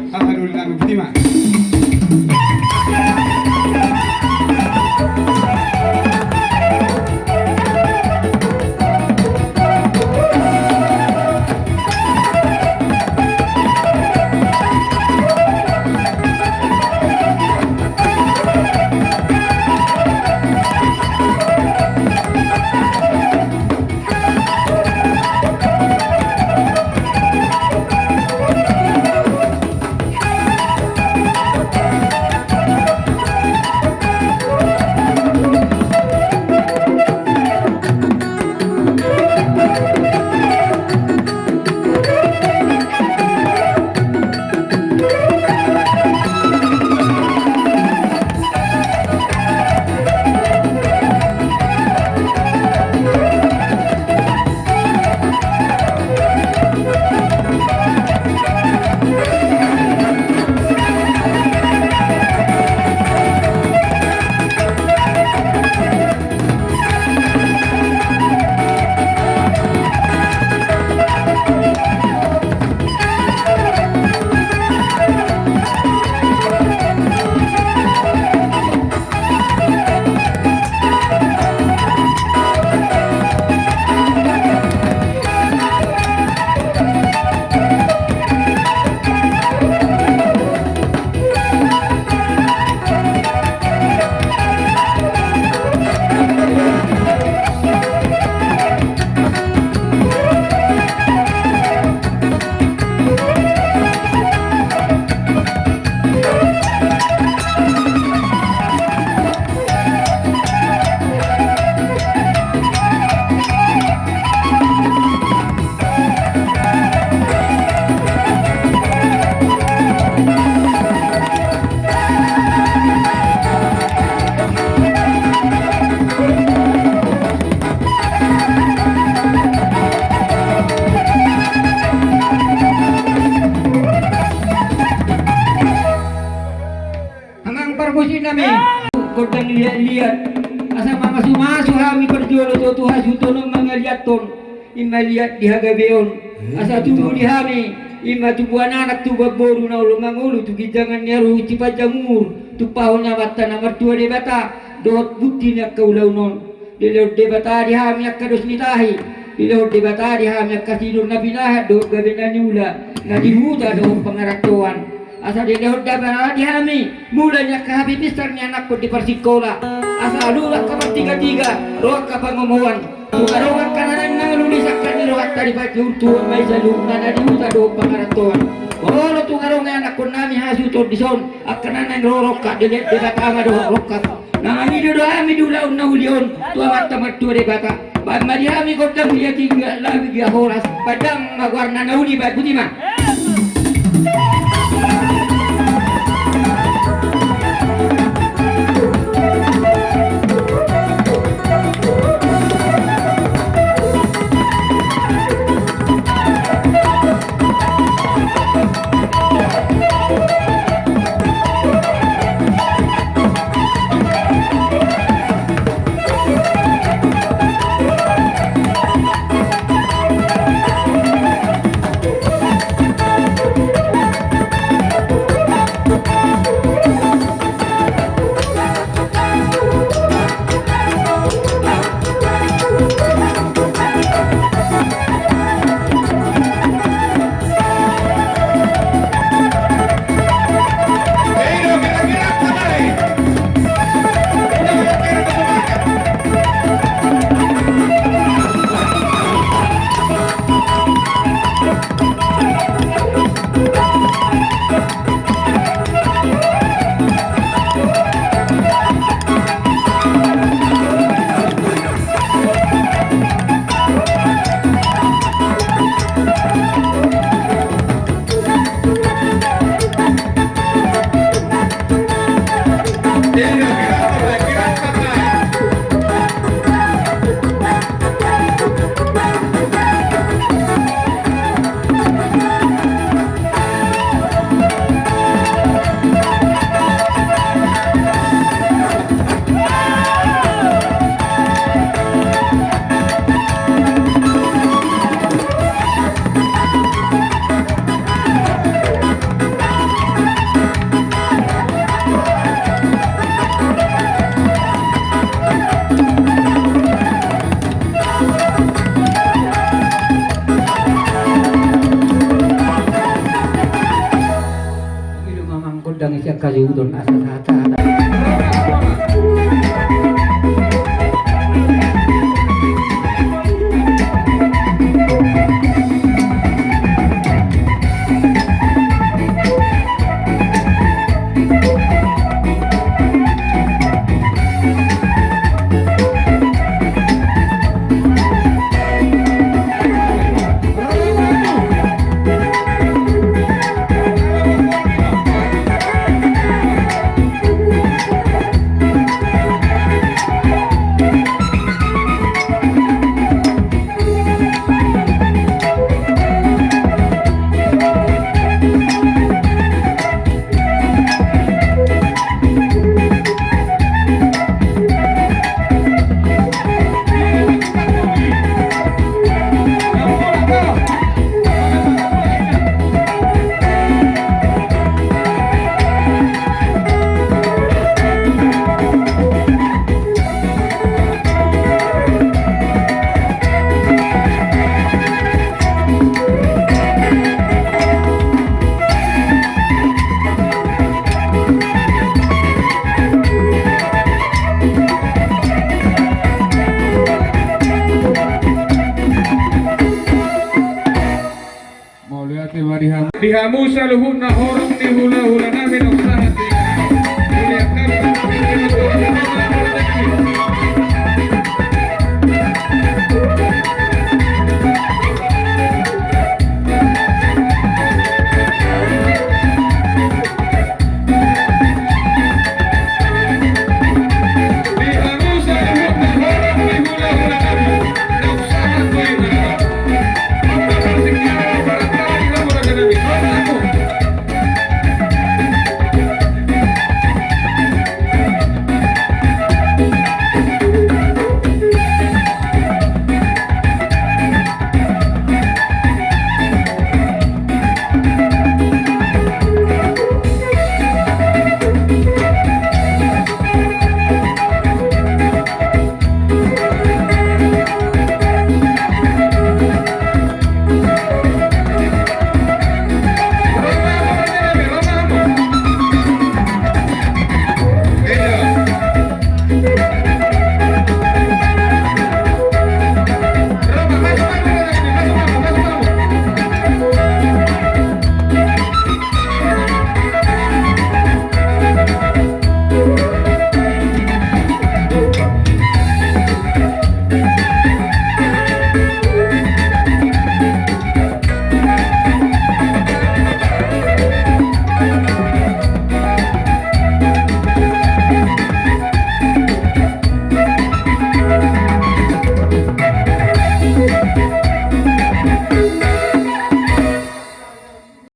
Alhamdulillah Budiman. Perbusin nami kodang lihat-lihat asa mama sumasu hami perjualo to tuha sutono mangaliat ton imma lihat dihagabeon asa tubuh di hami imma tubuh anak tu baboru na ulo mangulu tu gijangan nyaru cipajamur tu pahona batta nomor 2 debata dot bukti nya kaulau non dilor debata di hami akados nitahi dilor debata di hami akasidur nabinah do gabenani ula na dihuda do pangaratuan asa dia udah berada hami mulanya ke habis besarnya anakku di persikola asa dua kapan tiga roh kapan ngomongan bukan roh kanan nang nulis akan di roh tadi baju tuan mai salung nana di uta do pangaratuan oh tu ngarong anakku nami hasu to dison akan nang roh ka de bata do roh ka nang ini do hami dula unna ulion tu amat tamat tu de bata bad mari hami kodam dia tinggal lagi dia horas padang warna nauli bad budiman. mamang kodang siya kayudon asa sa Dihamu sa luhod na horong